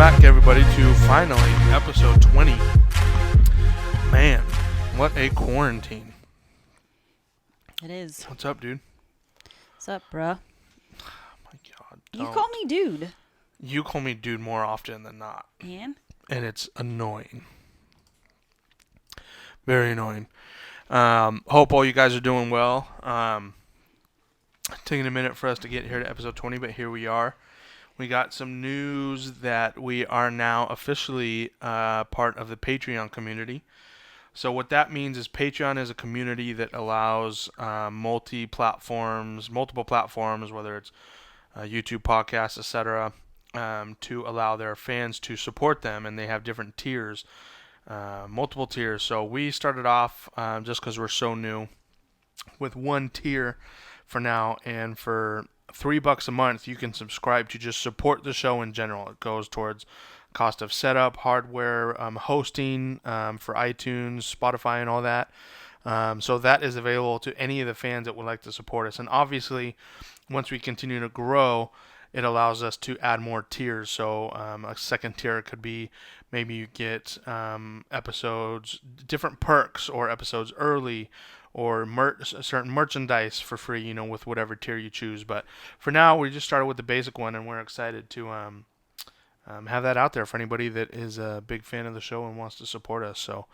back, everybody, to finally episode 20. Man, what a quarantine. It is. What's up, dude? What's up, bruh? Oh my God. You call me dude. You call me dude more often than not. And it's annoying. Very annoying. Hope all you guys are doing well. Taking a minute for us to get here to episode 20, but here we are. We got some news that we are now officially part of the Patreon community. So what that means is Patreon is a community that allows multiple platforms, whether it's YouTube, podcasts, etc., to allow their fans to support them, and they have different tiers, multiple tiers. So we started off just because we're so new with one tier for now, and for $3 a month, you can subscribe to just support the show in general. It goes towards cost of setup, hardware, hosting for iTunes, Spotify, and all that. So that is available to any of the fans that would like to support us. And obviously, once we continue to grow, it allows us to add more tiers. So a second tier could be maybe you get episodes, different perks, or episodes early, or certain merchandise for free, with whatever tier you choose. But for now, we just started with the basic one, and we're excited to have that out there for anybody that is a big fan of the show and wants to support us. So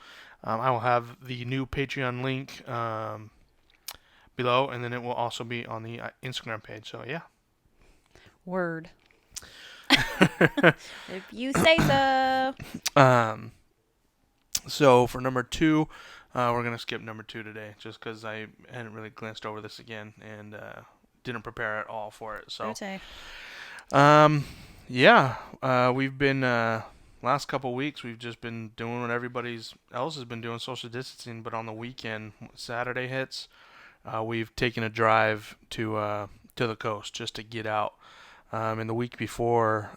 I will have the new Patreon link below, and then it will also be on the Instagram page. So yeah. Word. If you say so. So for number 2, we're going to skip number 2 today just because I hadn't really glanced over this again and didn't prepare at all for it. So, okay. We've been, last couple weeks, we've just been doing what everybody else has been doing, social distancing, but on the weekend, Saturday hits, we've taken a drive to the coast just to get out. And the week before,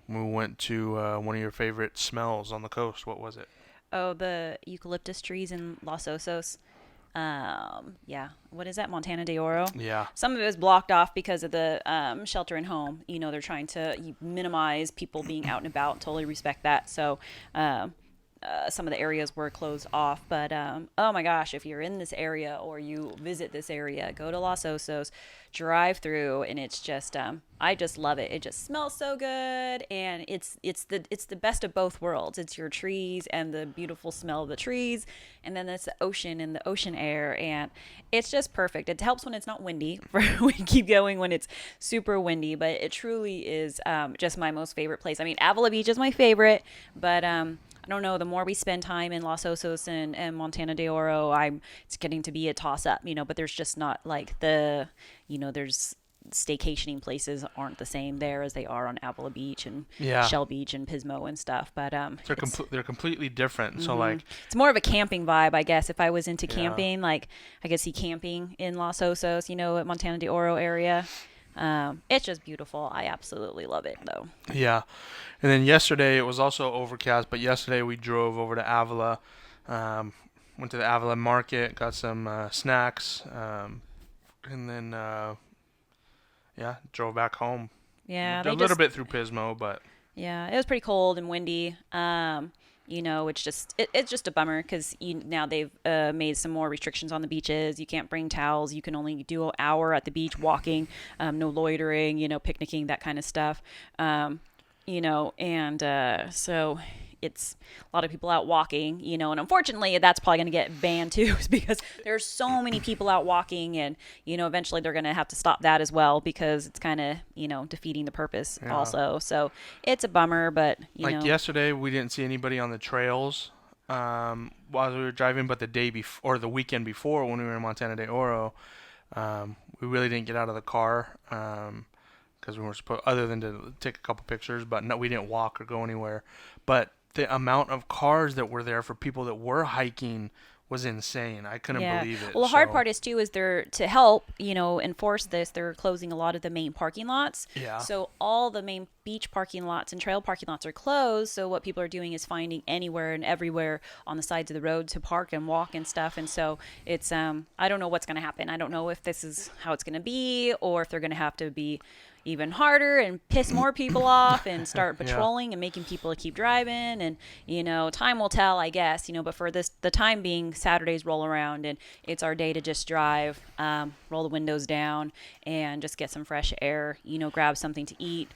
we went to one of your favorite smells on the coast. What was it? Oh, the eucalyptus trees in Los Osos. What is that? Montana de Oro? Yeah. Some of it is blocked off because of the shelter and home. They're trying to minimize people being out and about. Totally respect that. So some of the areas were closed off. But, oh my gosh, if you're in this area or you visit this area, go to Los Osos, drive through, and it's just, I just love it. It just smells so good, and it's the best of both worlds. It's your trees and the beautiful smell of the trees, and then it's the ocean and the ocean air, and it's just perfect. It helps when it's not windy. We keep going when it's super windy, but it truly is just my most favorite place. I mean, Avila Beach is my favorite, but I don't know, the more we spend time in Los Osos and Montana de Oro, it's getting to be a toss-up, but there's just not like there's staycationing places aren't the same there as they are on Avila Beach and Shell Beach and Pismo and stuff. But they're completely different. Mm-hmm. So like it's more of a camping vibe, I guess. If I was into camping, like I could see camping in Los Osos, at Montana de Oro area. It's just beautiful. I absolutely love it, though. Yeah. And then yesterday, it was also overcast, but yesterday we drove over to Avila, went to the Avila market, got some snacks, and then, drove back home. Yeah. A little bit through Pismo, but... Yeah, it was pretty cold and windy. It's just a bummer because now they've made some more restrictions on the beaches. You can't bring towels. You can only do an hour at the beach walking, no loitering, picnicking, that kind of stuff. So it's a lot of people out walking, and unfortunately that's probably going to get banned too because there's so many people out walking, and, eventually they're going to have to stop that as well because it's kind of, defeating the purpose also. So it's a bummer, but, yesterday we didn't see anybody on the trails while we were driving, but the day before, or the weekend before when we were in Montana de Oro, we really didn't get out of the car because we were supposed, other than to take a couple pictures, but no, we didn't walk or go anywhere. But the amount of cars that were there for people that were hiking was insane. I couldn't believe it. Well, the hard part is, too, is they're, to help, enforce this, they're closing a lot of the main parking lots. Yeah. So all the main beach parking lots and trail parking lots are closed. So what people are doing is finding anywhere and everywhere on the sides of the road to park and walk and stuff. And so it's, I don't know what's going to happen. I don't know if this is how it's going to be or if they're going to have to be, even harder and piss more people off and start Yeah. patrolling and making people keep driving. And, time will tell, I guess, but for the time being, Saturdays roll around and it's our day to just drive, roll the windows down and just get some fresh air, grab something to eat,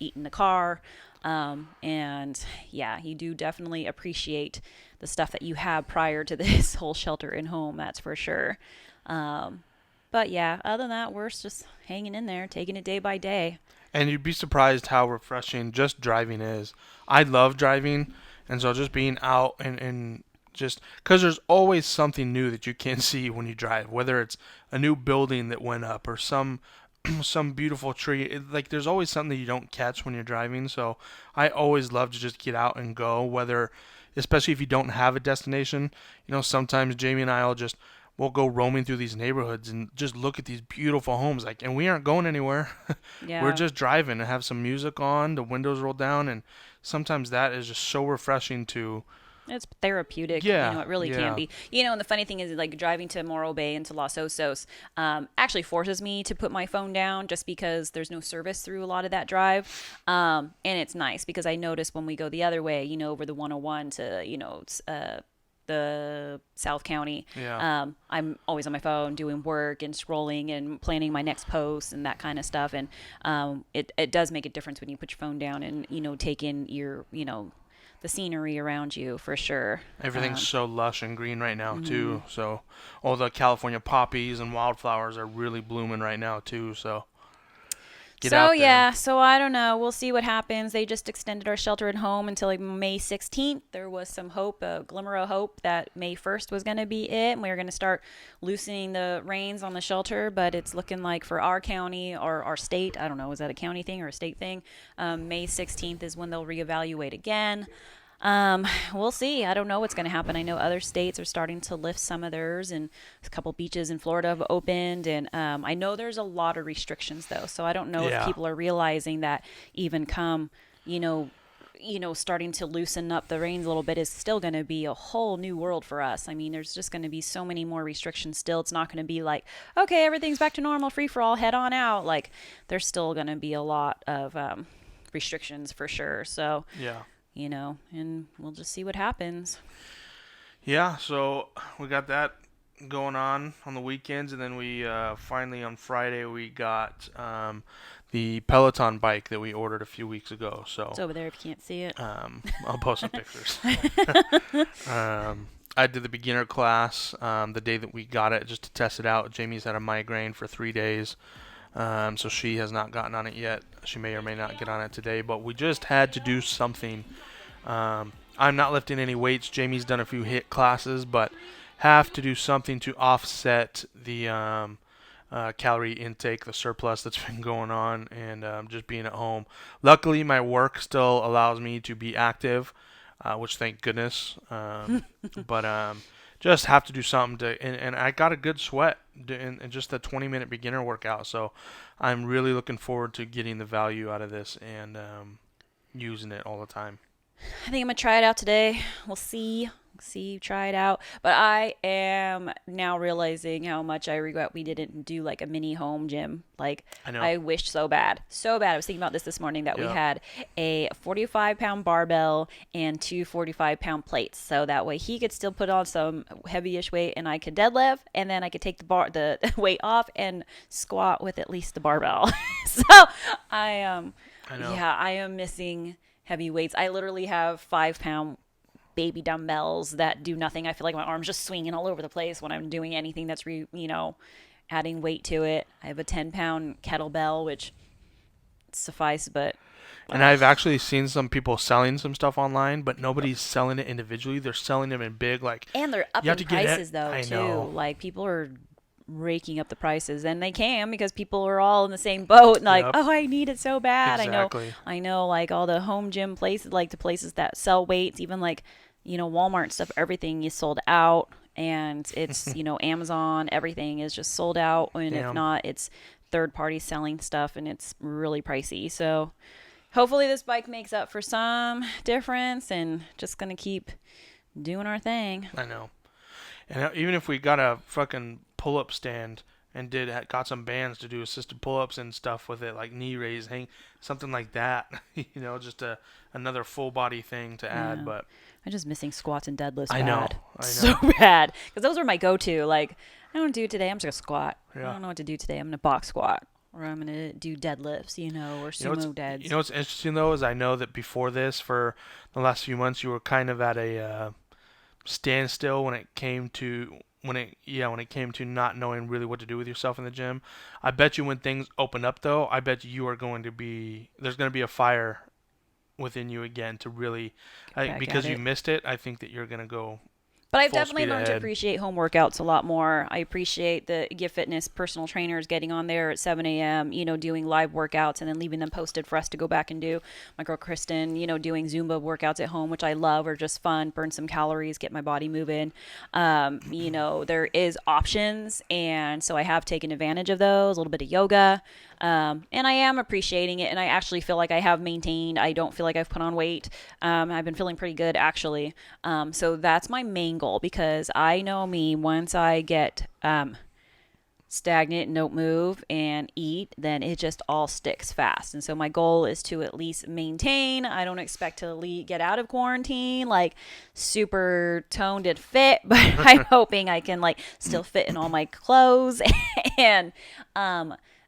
eat in the car. And yeah, you do definitely appreciate the stuff that you have prior to this whole shelter in home, that's for sure. But yeah, other than that, we're just hanging in there, taking it day by day. And you'd be surprised how refreshing just driving is. I love driving, and so just being out and just because there's always something new that you can see when you drive, whether it's a new building that went up or some beautiful tree. Like there's always something that you don't catch when you're driving. So I always love to just get out and go, whether especially if you don't have a destination. Sometimes Jamie and I will just we'll go roaming through these neighborhoods and just look at these beautiful homes like and we aren't going anywhere. We're Yeah. just driving and have some music on, the windows rolled down, and sometimes that is just so refreshing to It's therapeutic, yeah, it really can yeah. be. And the funny thing is, like, driving to Morro Bay and to Los Osos actually forces me to put my phone down just because there's no service through a lot of that drive. And it's nice because I notice when we go the other way, over the 101 to, the South County. Yeah. I'm always on my phone doing work and scrolling and planning my next post and that kind of stuff. And it does make a difference when you put your phone down and, take in your, the scenery around you for sure. Everything's so lush and green right now Mhm. too. So all the California poppies and wildflowers are really blooming right now too. So get So out there. yeah, so I don't know. We'll see what happens. They just extended our shelter at home until like May 16th. There was some hope, a glimmer of hope that May 1st was going to be it, and we were going to start loosening the reins on the shelter. But it's looking like for our county or our state, I don't know, is that a county thing or a state thing? May 16th is when they'll reevaluate again. We'll see. I don't know what's going to happen. I know other states are starting to lift some of theirs, and a couple beaches in Florida have opened. And I know there's a lot of restrictions though, so I don't know if Yeah. people are realizing that even come, you know, starting to loosen up the reins a little bit is still going to be a whole new world for us. I mean, there's just going to be so many more restrictions still. It's not going to be like, okay, everything's back to normal, free for all, head on out. Like, there's still going to be a lot of restrictions for sure. So, Yeah. and we'll just see what happens. Yeah. So we got that going on the weekends, and then we finally on Friday we got the Peloton bike that we ordered a few weeks ago. So It's over there if you can't see it. I'll post some pictures. I did the beginner class the day that we got it just to test it out. Jamie's had a migraine for 3 days, so she has not gotten on it yet. She may or may not get on it today, but we just had to do something. I'm not lifting any weights. Jamie's done a few HIIT classes, but have to do something to offset the calorie intake, the surplus that's been going on, and just being at home. Luckily, my work still allows me to be active, which thank goodness. But just have to do something and I got a good sweat in just a 20-minute beginner workout. So I'm really looking forward to getting the value out of this and using it all the time. I think I'm gonna try it out today. We'll see. Try it out. But I am now realizing how much I regret we didn't do like a mini home gym. Like, I know. I wish so bad. So bad. I was thinking about this morning that we Yeah. had a 45-pound barbell and two 45-pound plates. So that way he could still put on some heavy-ish weight and I could deadlift and then I could take the weight off and squat with at least the barbell. So I I know. yeah, I am missing heavy weights. I literally have 5-pound baby dumbbells that do nothing. I feel like my arm's just swinging all over the place when I'm doing anything that's adding weight to it. I have a 10-pound kettlebell, which suffice, but And I've actually seen some people selling some stuff online, but nobody's selling it individually. They're selling them in big, like and they're you have upping to get it. prices though I too. know. Like, people are raking up the prices, and they can because people are all in the same boat and like, Yep. oh, I need it so bad. Exactly. I know like all the home gym places, like the places that sell weights, even like Walmart and stuff, everything is sold out, and it's Amazon, everything is just sold out, and if Damn. not, it's third party selling stuff, and it's really pricey. So hopefully this bike makes up for some difference, and just gonna keep doing our thing. I know. And even if we got a fucking pull-up stand and got some bands to do assisted pull-ups and stuff with it, like knee raise, something like that. Just another full body thing to add. Yeah. But I'm just missing squats and deadlifts I know, bad. I So know. bad. Because those are my go-to. Like, I don't do it today. I'm just going to squat. I Yeah. don't know what to do today. I'm going to box squat. Or I'm going to do deadlifts, or sumo You deads. know what's interesting though is I know that before this, for the last few months, you were kind of at a standstill when it came to when it came to not knowing really what to do with yourself in the gym. I bet you when things open up though, I bet you are going to be there's going to be a fire within you again to really Back because at you it. missed it. I think that you're going to go But I've full definitely speed learned to ahead. appreciate home workouts a lot more. I appreciate the Give Fitness personal trainers getting on there at 7 a.m., doing live workouts and then leaving them posted for us to go back and do. My girl Kristen, doing Zumba workouts at home, which I love, are just fun, burn some calories, get my body moving. There is options. And so I have taken advantage of those, a little bit of yoga. And I am appreciating it, and I actually feel like I have maintained. I don't feel like I've put on weight. I've been feeling pretty good, actually. So that's my main goal, because I know me, once I get stagnant and don't move and eat, then it just all sticks fast. And so my goal is to at least maintain. I don't expect to get out of quarantine like super toned and fit, but I'm hoping I can still fit in all my clothes and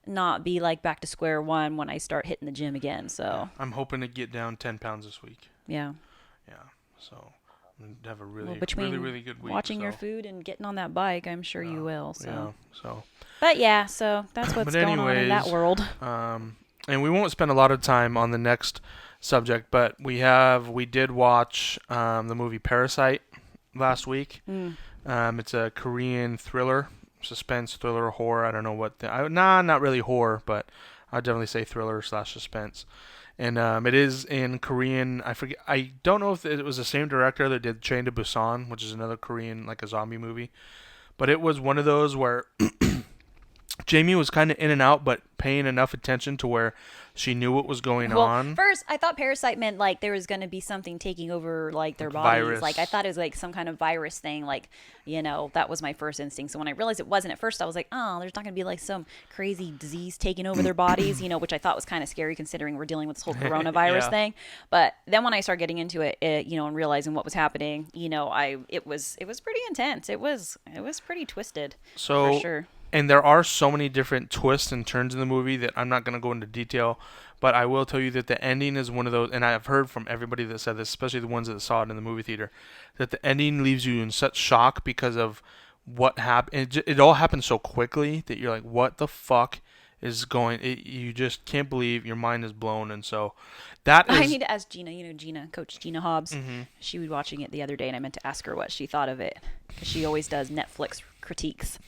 not be back to square one when I start hitting the gym again. So I'm hoping to get down 10 pounds this week. yeah. Yeah. So I'm going to have a really, Well, between really, really good week. watching your food and getting on that bike, I'm sure you will. So. Yeah. So. But yeah, so that's what's But going on in that anyways, world. And we won't spend a lot of time on the next subject, but we did watch the movie Parasite last week. It's a Korean thriller, suspense thriller, horror. I don't know not really horror, but I'd definitely say thriller / suspense. And it is in Korean. I forget. I don't know if it was the same director that did Train to Busan, which is another Korean a zombie movie. But it was one of those where Jamie was kind of in and out, but paying enough attention to where she knew what was going Well, on. first I thought Parasite meant there was going to be something taking over their Virus. bodies. I thought it was some kind of virus thing. That was my first instinct. So when I realized it wasn't at first, I was like, oh, there's not going to be some crazy disease taking over their bodies, which I thought was kind of scary considering we're dealing with this whole coronavirus Yeah. thing. But then when I started getting into it, and realizing what was happening, it was pretty intense. It was pretty twisted. So, for sure. And there are so many different twists and turns in the movie that I'm not going to go into detail, but I will tell you that the ending is one of those, and I've heard from everybody that said this, especially the ones that saw it in the movie theater, that the ending leaves you in such shock because of what happened. It all happened so quickly that you're like, what the fuck is going? You just can't believe, your mind is blown, and so that is. I need to ask Gina, Coach Gina Hobbs. Mm-hmm. She was watching it the other day, and I meant to ask her what she thought of it, because she always does Netflix critiques.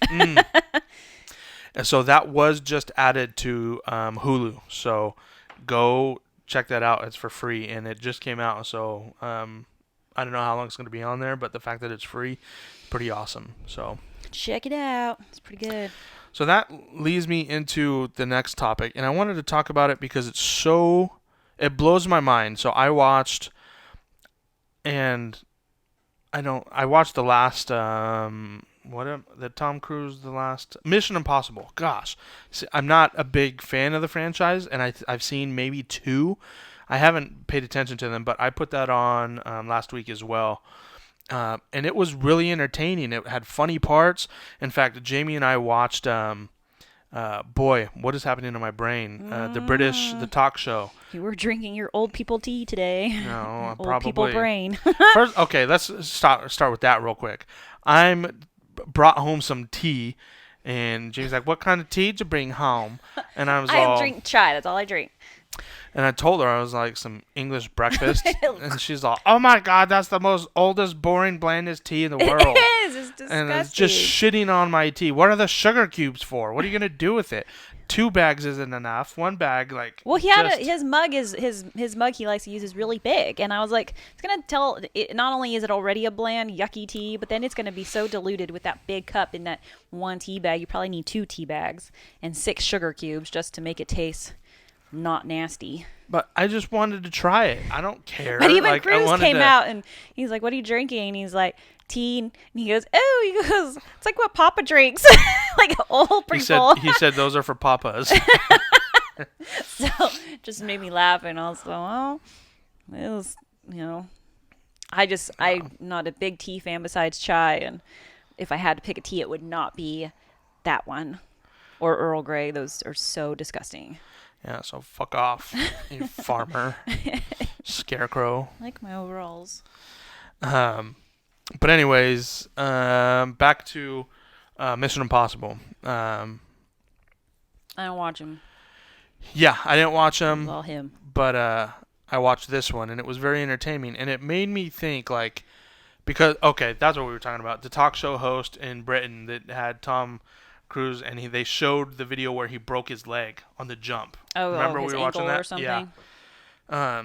And so that was just added to Hulu. So go check that out. It's for free, and it just came out. So I don't know how long it's going to be on there, but the fact that it's free, pretty awesome. So Check it out. It's pretty good. So that leads me into the next topic, and I wanted to talk about it because it blows my mind. So I watched, and I watched the last the Tom Cruise, the last Mission Impossible. Gosh, see, I'm not a big fan of the franchise, and I've seen maybe 2. I haven't paid attention to them, but I put that on last week as well. And it was really entertaining. It had funny parts. In fact, Jamie and I watched, boy, what is happening to my brain? The talk show. You were drinking your old people tea today. No, Old probably. people brain. First, okay, let's start with that real quick. I'm brought home some tea, and Jamie's like, "What kind of tea did you bring home?" And I was I drink chai. That's all I drink. And I told her I was like some English breakfast, and she's like, "Oh my God, that's the most oldest, boring, blandest tea in the world." It is. It's disgusting. And it's just shitting on my tea. What are the sugar cubes for? What are you gonna do with it? 2 bags isn't enough. 1 bag, like. Well, he had his mug his mug he likes to use is really big, and I was like, it's gonna tell. Not only is it already a bland, yucky tea, but then it's gonna be so diluted with that big cup in that 1 tea bag. You probably need 2 tea bags and 6 sugar cubes just to make it taste not nasty. But I just wanted to try it. I don't care. But even like, Cruz came out and he's like, "What are you drinking?" And he's like, tea, and he goes, it's like what Papa drinks, like old people. He said those are for papas. So just made me laugh, and I was like, well, it was, I'm not a big tea fan besides chai, and if I had to pick a tea, it would not be that one or Earl Grey. Those are so disgusting. Yeah, so fuck off, you farmer, scarecrow. I like my overalls. But anyways, back to Mission Impossible. I don't watch him. Yeah, I didn't watch them. All him. But I watched this one, and it was very entertaining, and it made me think, like, because, okay, that's what we were talking about. The talk show host in Britain that had Tom Cruise, and they showed the video where he broke his leg on the jump. Remember his we were watching ankle that? Or something? Yeah.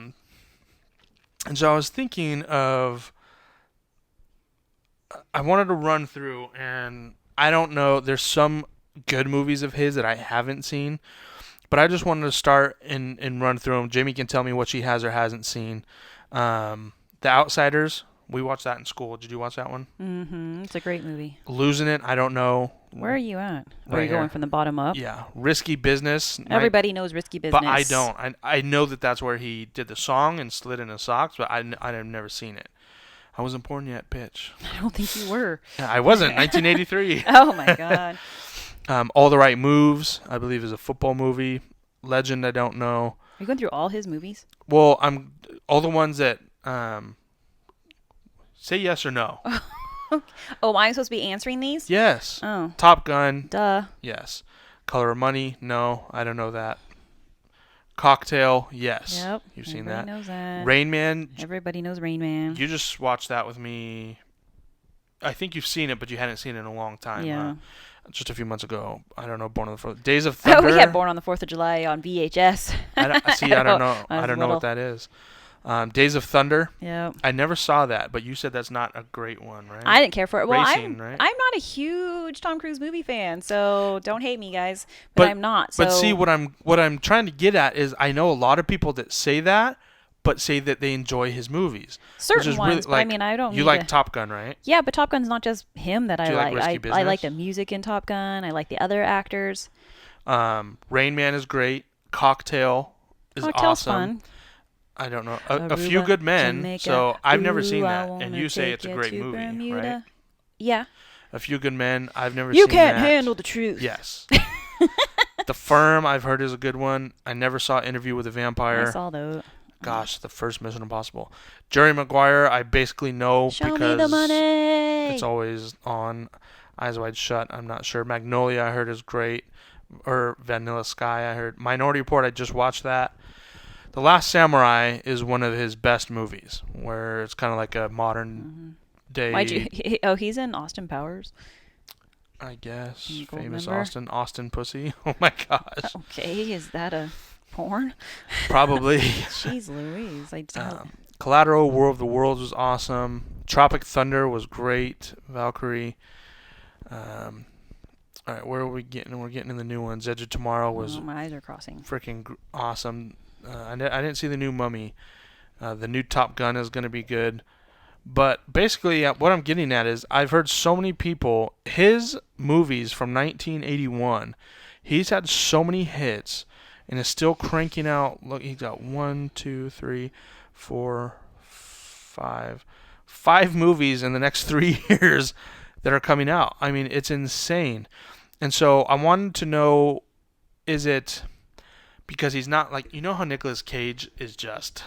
And so I was thinking of, I wanted to run through, and I don't know, there's some good movies of his that I haven't seen, but I just wanted to start and run through them. Jamie can tell me what she has or hasn't seen. The Outsiders, we watched that in school. Did you watch that one? Mm-hmm. It's a great movie. Losing It, I don't know. Where are you at? Right are you going here. from the bottom up? Yeah. Risky Business. Everybody knows Risky Business. But I don't. I know that that's where he did the song and slid in his socks, but I've never seen it. I wasn't born yet, bitch. I don't think you were. Yeah, I wasn't. 1983. Oh, my God. All the Right Moves, I believe, is a football movie. Legend, I don't know. Are you going through all his movies? Well, I'm all the ones that say yes or no. Oh, am I supposed to be answering these? Yes. Oh. Top Gun. Duh. Yes. Color of Money. No, I don't know that. Cocktail. Yes. Yep. You've seen Everybody that. knows that. Rain Man. Everybody knows Rain Man. You just watched that with me. I think you've seen it, but you hadn't seen it in a long time. Yeah. Just a few months ago. I don't know. Born on the 4th. Days of Thunder. Oh, we had Born on the 4th of July on VHS. I don't know. I don't know what that is. Days of Thunder. Yeah. I never saw that, but you said that's not a great one, right? I didn't care for it. Well, Racing, right? I'm not a huge Tom Cruise movie fan, so don't hate me, guys. But I'm not. So. But see, what I'm trying to get at is I know a lot of people that say that, but say that they enjoy his movies. Certain ones, really, but I mean, I don't. You like Top Gun, right? Yeah, but Top Gun's not just him that I like. Risky I like Business? the music in Top Gun. I like the other actors. Rain Man is great. Cocktail is Cocktail's awesome. fun. I don't know. A Few Good Men. Jamaica. So I've never Ooh, seen that, I wanna and you say take it's a you great to movie, Bermuda. right? Yeah. A Few Good Men. I've never seen You that. can't handle the truth. Yes. The Firm, I've heard, is a good one. I never saw Interview with a Vampire. I saw those. Gosh, the first Mission Impossible. Jerry Maguire, I basically know Show because me the money. it's always on. Eyes Wide Shut, I'm not sure. Magnolia, I heard, is great. Or Vanilla Sky, I heard. Minority Report, I just watched that. The Last Samurai is one of his best movies, where it's kind of like a modern day. Why'd you? He's in Austin Powers. I guess. Gold Famous member? Austin Pussy. Oh my gosh. Okay, is that a porn? Probably. Jeez Louise. I don't. Collateral, War of the Worlds was awesome. Tropic Thunder was great. Valkyrie. All right, where are we getting? We're getting in the new ones. Edge of Tomorrow was my eyes are crossing. freaking awesome. I didn't see the new Mummy. The new Top Gun is going to be good. But basically, what I'm getting at is I've heard so many people, his movies from 1981, he's had so many hits and is still cranking out. Look, he's got 5 movies in the next 3 years that are coming out. I mean, it's insane. And so I wanted to know, is it because he's not like, you know how Nicolas Cage is just,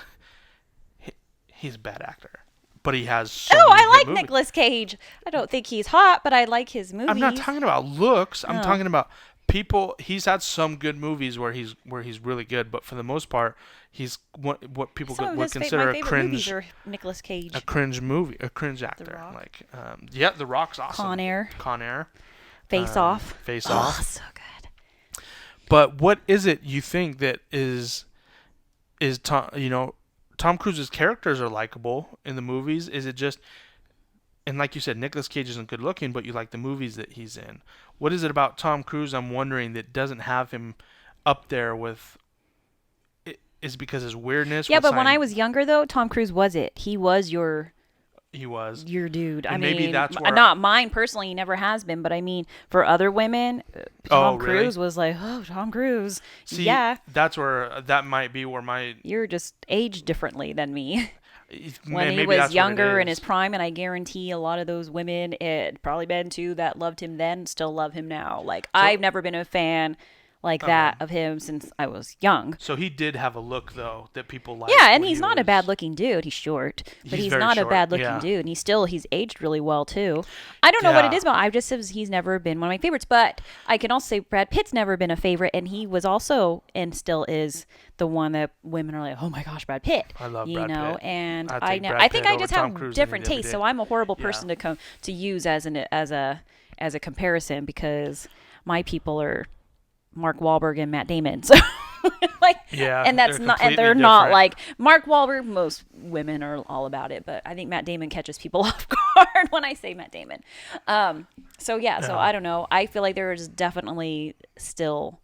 he's a bad actor. But he has so many I like movies. Nicolas Cage. I don't think he's hot, but I like his movies. I'm not talking about looks. I'm talking about people. He's had some good movies where he's really good, but for the most part, he's what people would consider a cringe. Movies are Nicolas Cage. A cringe movie, a cringe actor. Rock. Like, yeah, The Rock's awesome. Con Air. Face Off. Off. Oh, so good. But what is it you think that is Tom? Tom Cruise's characters are likable in the movies. Is it just, and like you said, Nicolas Cage isn't good looking, but you like the movies that he's in. What is it about Tom Cruise, I'm wondering, that doesn't have him up there with, is it because his weirdness? Yeah, but when I was younger, though, Tom Cruise was it. He was your he was. Your dude. I And mean, maybe that's where. not mine personally. He never has been, but I mean, for other women, Tom really? Cruise was like, oh, Tom Cruise. See, Yeah, that's where that might be where my. you're just aged differently than me. When he Maybe was that's what it younger in is. his prime, and I guarantee a lot of those women, it probably been too, that loved him then, still love him now. Like, I've never been a fan like that of him since I was young. So he did have a look though that people liked. Yeah, and when he's he not a was- bad looking dude. He's short, but he's very not a short, bad looking yeah. dude. And he's aged really well too. I don't know what it Yeah. is about. I just says he's never been one of my favorites. But I can also say Brad Pitt's never been a favorite, and he was also and still is the one that women are like, oh my gosh, Brad Pitt. I love you Brad know, Pitt. and I'd I take know Brad I think Pitt I over just Tom have Cruise different any day. tastes, so I'm a horrible Yeah. person to use as a comparison because my people are Mark Wahlberg and Matt Damon. So like, Yeah, and that's they're not, and completely they're not different. like Mark Wahlberg. Most women are all about it, but I think Matt Damon catches people off guard when I say Matt Damon. So Yeah. I don't know. I feel like there is definitely still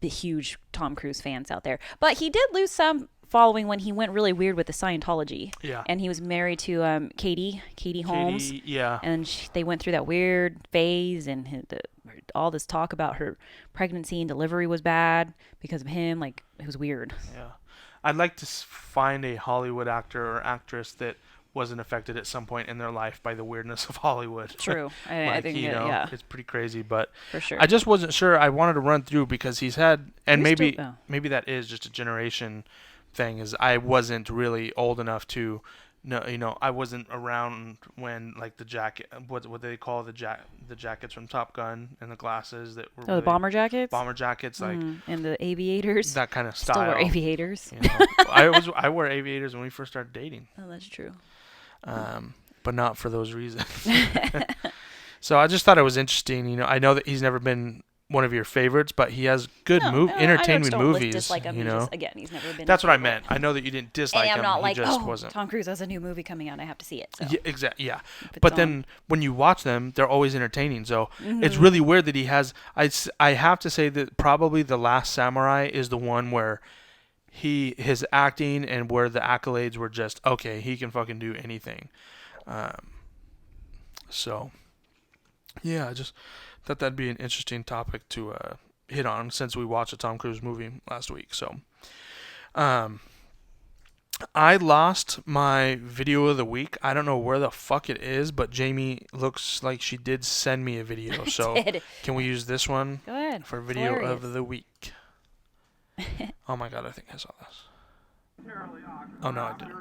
the huge Tom Cruise fans out there, but he did lose some following when he went really weird with the Scientology. Yeah. And he was married to Katie Holmes. Yeah. And they went through that weird phase, and all this talk about her pregnancy and delivery was bad because of him. Like, it was weird. Yeah. I'd like to find a Hollywood actor or actress that wasn't affected at some point in their life by the weirdness of Hollywood. True. I Like, think you that, know, yeah, it's pretty crazy, but for sure. I just wasn't sure. I wanted to run through because he's had, and We maybe still- oh. maybe that is just a generation thing. Is I wasn't really old enough to know. You know, I wasn't around when like the jacket. What they call the jackets from Top Gun and the glasses that were Oh, the really- bomber jackets? bomber jackets, like And the aviators. that kind of Still style. wear aviators. You know, I wore aviators when we first started dating. Oh, that's true. But not for those reasons. So I just thought it was interesting. You know, I know that he's never been one of your favorites, but he has good entertainment movies. Dislike him. You He's know, just, again, he's never been. that's a what I favorite. meant. I know that you didn't dislike And I'm him. not He like, just oh, wasn't. Tom Cruise has a new movie coming out, and I have to see it. So. Yeah, exactly. Yeah, If it's but on. then when you watch them, they're always entertaining. So Mm-hmm. it's really weird that he has. I have to say that probably The Last Samurai is the one where his acting and where the accolades were just okay. He can fucking do anything. So yeah, I just thought that'd be an interesting topic to hit on since we watched a Tom Cruise movie last week. So I lost my video of the week. I don't know where the fuck it is, but Jamie looks like she did send me a video. So did. can we use this one Go ahead. for It's video hilarious. of the week? Oh my god, I think I saw this. Oh no, I didn't.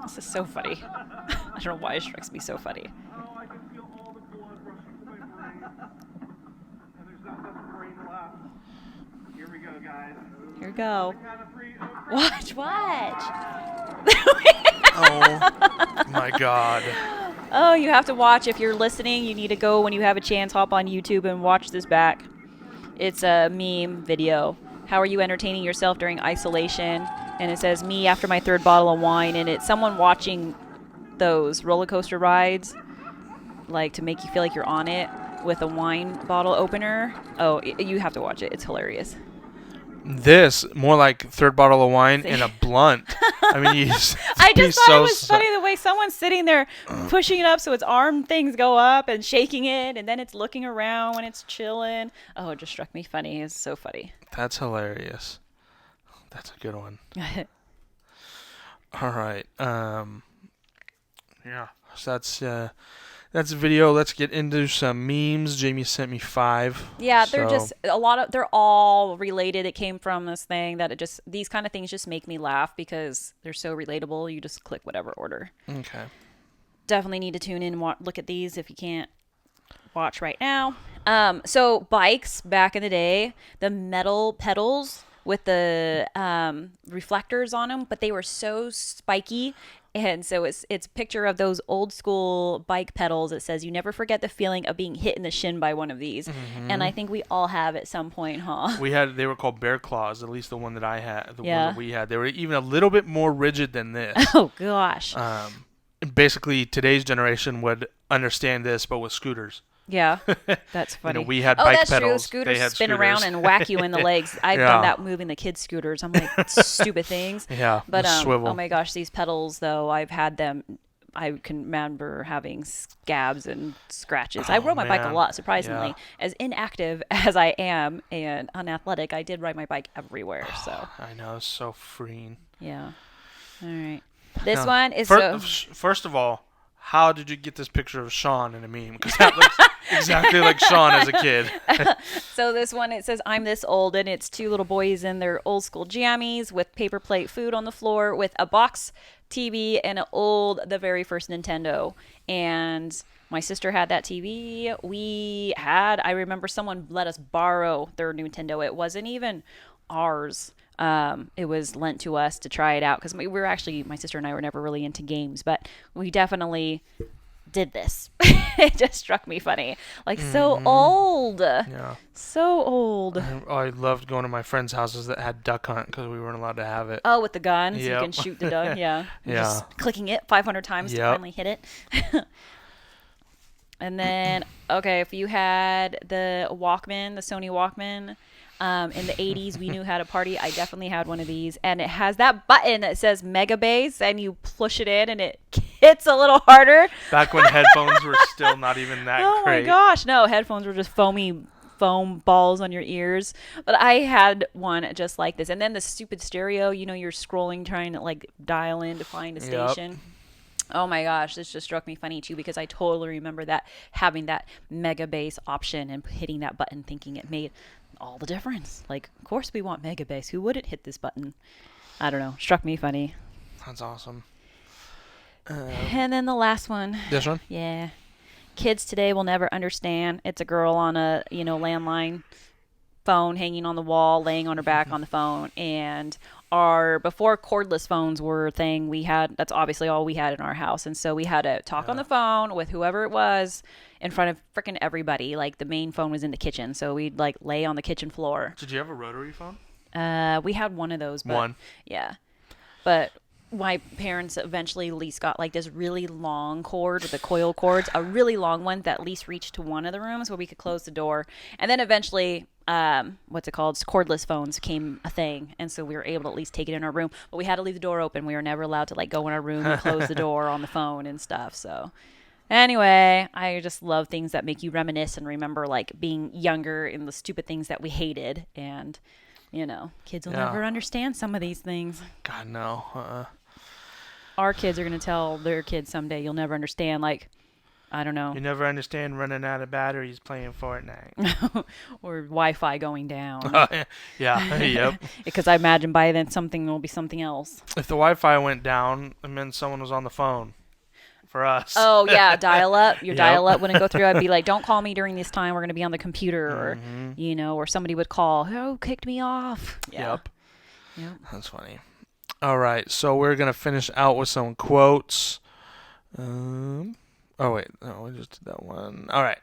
This is so funny. I don't know why it strikes me so funny. Oh, I can feel all the blood rushing to my brain. And there's not enough brain left. Here we go, guys. Here we go. Count of three. Watch. Oh my god. Oh, you have to watch. If you're listening, you need to go when you have a chance, hop on YouTube and watch this back. It's a meme video. How are you entertaining yourself during isolation? And it says me after my third bottle of wine, and it's someone watching those roller coaster rides, like to make you feel like you're on it with a wine bottle opener. Oh, you have to watch it. It's hilarious. This more like third bottle of wine and a blunt. I mean, I just thought it was funny the way someone's sitting there pushing it up so its arm things go up and shaking it, and then it's looking around when it's chilling. Oh, it just struck me funny. It's so funny. That's hilarious. That's a good one. All right. Yeah. So that's a video. Let's get into some memes. Jamie sent me 5. Yeah, they're So- just they're all related. It came from this thing that these kind of things just make me laugh because they're so relatable. You just click whatever order. Okay. Definitely need to tune in and look at these if you can't watch right now. So bikes back in the day, the metal pedals with the reflectors on them, but they were so spiky. And so it's a picture of those old school bike pedals. It says, you never forget the feeling of being hit in the shin by one of these. Mm-hmm. And I think we all have at some point, huh? They were called bear claws, at least the one that I had, the one Yeah. that we had. They were even a little bit more rigid than this. Oh, gosh. Basically, today's generation would understand this, but with scooters. Yeah, that's funny. we had oh, bike that's true. pedals. Scooters They had spin scooters. around and whack you in the legs. I've Yeah. done that moving the kids' scooters. I'm like, stupid things. Yeah, But the swivel. oh my gosh, these pedals though, I've had them I can remember having scabs and scratches. I Oh, rode my bike a man. lot, surprisingly. Yeah. As inactive as I am and unathletic, I did ride my bike everywhere. So, I know, it's so freeing. yeah. All right. This Now, one is first of all, how did you get this picture of Sean in a meme? Because that looks exactly like Sean as a kid. So this one, it says, I'm this old, and it's two little boys in their old school jammies with paper plate food on the floor with a box TV and the very first Nintendo. And my sister had that TV. I remember someone let us borrow their Nintendo. It wasn't even ours. It was lent to us to try it out because my sister and I were never really into games, but we definitely did this. It just struck me funny. Like, so old. Yeah. So old. I loved going to my friends' houses that had Duck Hunt because we weren't allowed to have it. Oh, with the gun, so you Yep. can shoot the duck. Yeah. Yeah. Just clicking it 500 times to Yep. finally hit it. And then, okay, if you had the Walkman, the Sony Walkman, in the 80s, we knew how to party. I definitely had one of these. And it has that button that says Mega Bass, and you push it in, and it hits a little harder. Back when headphones were still not even that Oh great. my gosh. No, headphones were just foam balls on your ears. But I had one just like this. And then the stupid stereo, you're scrolling, trying to like dial in to find a Yep. station. Oh my gosh, this just struck me funny too because I totally remember that having that Mega Bass option and hitting that button thinking it made all the difference. Like, of course we want Mega Bass. Who wouldn't hit this button? I don't know. Struck me funny. That's awesome. And then the last one. This one? Yeah. Kids today will never understand. It's a girl on a, landline phone hanging on the wall, laying on her back on the phone. And before cordless phones were a thing, that's obviously all we had in our house. And so we had to talk on the phone with whoever it was in front of freaking everybody. Like, the main phone was in the kitchen. So we'd like lay on the kitchen floor. Did you have a rotary phone? We had one of those. But, One. Yeah. But my parents eventually at least got like this really long cord with the coil cords, a really long one that at least reached to one of the rooms where we could close the door. And then eventually, cordless phones became a thing. And so we were able to at least take it in our room. But we had to leave the door open. We were never allowed to like go in our room and close the door on the phone and stuff. So anyway, I just love things that make you reminisce and remember like being younger and the stupid things that we hated. And, kids will never understand some of these things. God, no. Our kids are going to tell their kids someday, you'll never understand, like, I don't know. You never understand running out of batteries playing Fortnite. Or Wi-Fi going down. Yeah, yep. Because I imagine by then something will be something else. If the Wi-Fi went down, it meant someone was on the phone for us. Oh, yeah, dial-up. Your Yep. dial-up wouldn't go through. I'd be like, don't call me during this time. We're going to be on the computer. Or, or somebody would call, oh, kicked me off. Yeah. Yep. That's funny. All right, so we're going to finish out with some quotes. We just did that one. All right.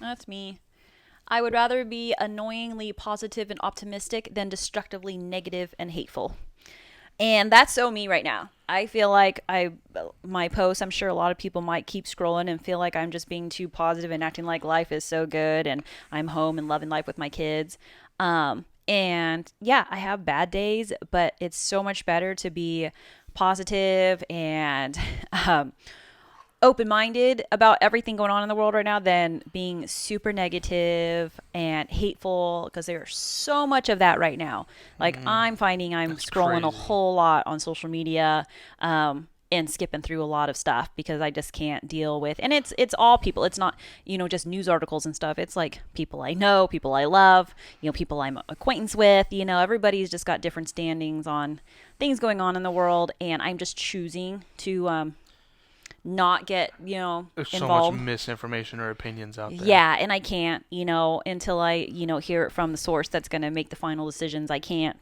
That's me. I would rather be annoyingly positive and optimistic than destructively negative and hateful. And that's so me right now. I feel like my posts, I'm sure a lot of people might keep scrolling and feel like I'm just being too positive and acting like life is so good and I'm home and loving life with my kids. And yeah, I have bad days, but it's so much better to be positive and open-minded about everything going on in the world right now than being super negative and hateful, because there's so much of that right now. Like, I'm finding I'm scrolling a whole lot on social media and skipping through a lot of stuff because I just can't deal with, and it's all people. It's not, just news articles and stuff. It's like people I know, people I love, people I'm acquaintance with, everybody's just got different standings on things going on in the world. And I'm just choosing to, not get, There's so involved. much misinformation or opinions out there. Yeah. And I can't, until I, hear it from the source that's going to make the final decisions. I can't,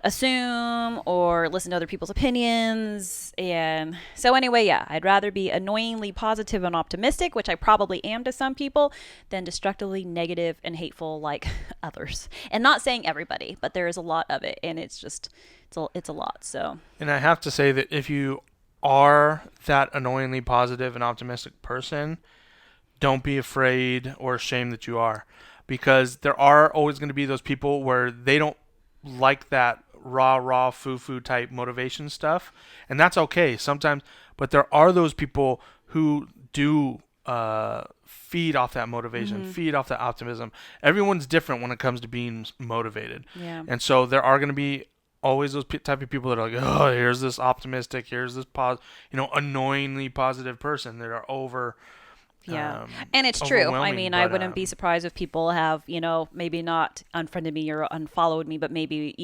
assume or listen to other people's opinions. And so anyway, yeah, I'd rather be annoyingly positive and optimistic, which I probably am to some people, than destructively negative and hateful like others. And not saying everybody, but there is a lot of it, and it's just it's a lot. So, and I have to say that if you are that annoyingly positive and optimistic person, don't be afraid or ashamed that you are, because there are always going to be those people where they don't like that raw foo type motivation stuff, and that's okay sometimes. But there are those people who do feed off that motivation, feed off that optimism. Everyone's different when it comes to being motivated, Yeah. and so there are going to be always those type of people that are like, oh, here's this optimistic, here's this annoyingly positive person that are over. Yeah. And it's true. I overwhelming, mean, I but, wouldn't be surprised if people have, maybe not unfriended me or unfollowed me, but maybe,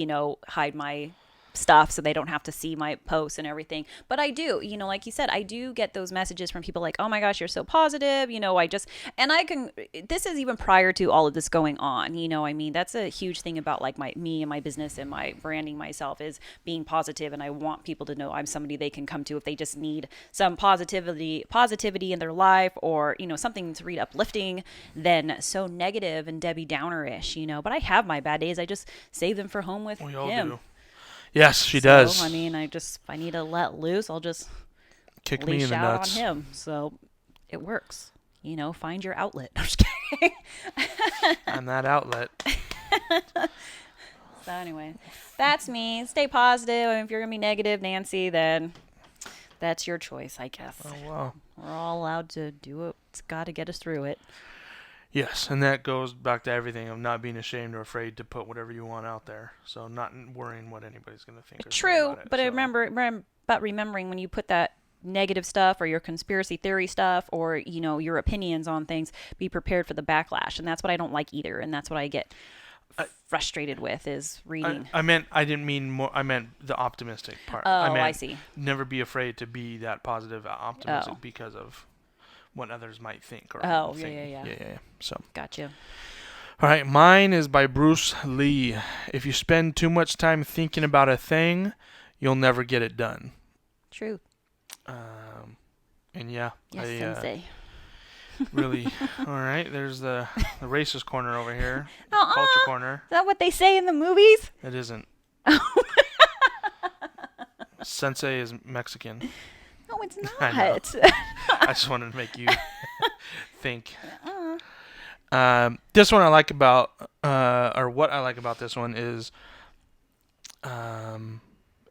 hide my stuff so they don't have to see my posts and everything. But I do, like you said, I do get those messages from people like, oh my gosh, you're so positive. This is even prior to all of this going on. I mean, that's a huge thing about like me and my business and my branding myself is being positive. And I want people to know I'm somebody they can come to if they just need some positivity in their life, or, something to read uplifting than so negative and Debbie Downer-ish, but I have my bad days. I just save them for home with We all him. do. Yes, she does. I mean, if I need to let loose, I'll just Kick me in leash the out nuts. on him. So it works. Find your outlet. I'm just kidding. I'm that outlet. So anyway, that's me. Stay positive. And if you're going to be negative, Nancy, then that's your choice, I guess. Oh, wow. We're all allowed to do it. It's got to get us through it. Yes, and that goes back to everything of not being ashamed or afraid to put whatever you want out there. So not worrying what anybody's going to think or say True, about it. but So, remembering when you put that negative stuff or your conspiracy theory stuff or your opinions on things, be prepared for the backlash, and that's what I don't like either, and that's what I get frustrated with is reading. I didn't mean more. I meant the optimistic part. Oh, I meant I see. Never be afraid to be that positive, optimistic Oh. because of what others might think. Or Oh, think. yeah. So. Gotcha. All right, mine is by Bruce Lee. If you spend too much time thinking about a thing, you'll never get it done. True. And yeah, Yes, sensei. really. All right, there's the racist corner over here. Uh-uh. Culture corner. Is that what they say in the movies? It isn't. Sensei is Mexican. No, it's not. I know. I just wanted to make you think. This one I like about, or what I like about this one is,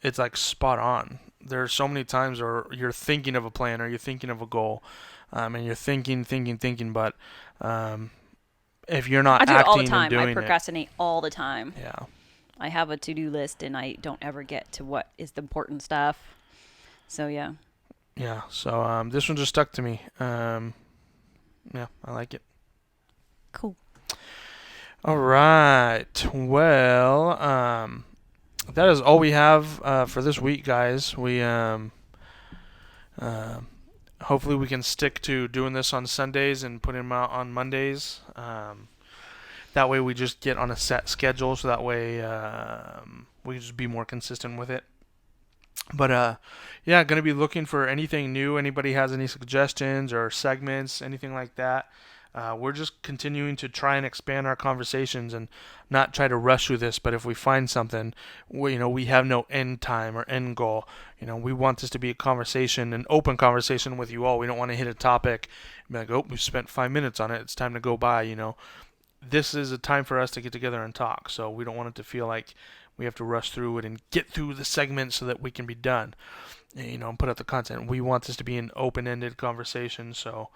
it's like spot on. There are so many times where you're thinking of a plan or you're thinking of a goal, and you're thinking, but if you're not I do it acting all the time. and doing I procrastinate all the time. it, yeah. I have a to-do list, and I don't ever get to what is the important stuff. So, yeah. Yeah, so this one just stuck to me. Yeah, I like it. Cool. All right. Well, that is all we have for this week, guys. We hopefully we can stick to doing this on Sundays and putting them out on Mondays. That way we just get on a set schedule, so that way we can just be more consistent with it. But yeah, gonna be looking for anything new. Anybody has any suggestions or segments, anything like that? We're just continuing to try and expand our conversations and not try to rush through this. But if we find something, we have no end time or end goal. We want this to be a conversation, an open conversation with you all. We don't want to hit a topic and be like, oh, we've spent 5 minutes on it. It's time to go by. This is a time for us to get together and talk. So we don't want it to feel like we have to rush through it and get through the segment so that we can be done, and put out the content. We want this to be an open-ended conversation, so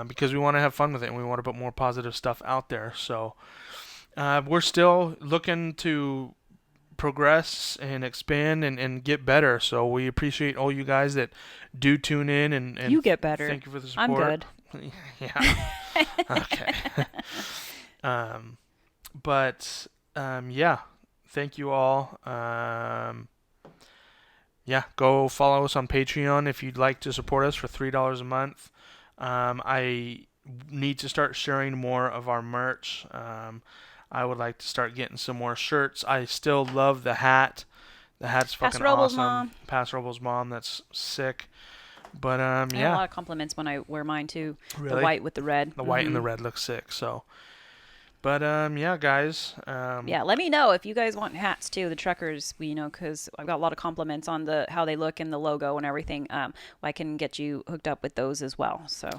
because we want to have fun with it and we want to put more positive stuff out there. So we're still looking to progress and expand and get better. So we appreciate all you guys that do tune in and You get better. Thank you for the support. I'm good. Yeah. Okay. But yeah. Thank you all. Yeah, go follow us on Patreon if you'd like to support us for $3 a month. I need to start sharing more of our merch. I would like to start getting some more shirts. I still love the hat. The hat's fucking Pastor Robles' awesome. mom. Pastor Robles' mom, that's sick. But I get a yeah, lot of compliments when I wear mine too. Really? The white with the red. the white and the red look sick. So, but yeah, guys. Yeah, let me know if you guys want hats too. The truckers, because I've got a lot of compliments on how they look and the logo and everything. I can get you hooked up with those as well. So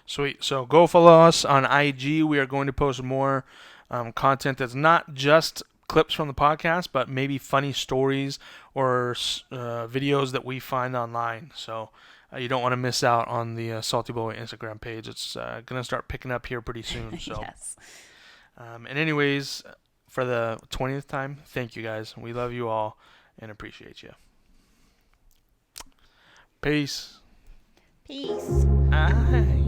Sweet. So go follow us on IG. We are going to post more content that's not just clips from the podcast, but maybe funny stories or videos that we find online. So you don't want to miss out on the Salty Blowie Instagram page. It's going to start picking up here pretty soon. So, Yes. and anyways, for the 20th time, thank you guys. We love you all and appreciate you. Peace. Peace. Aye.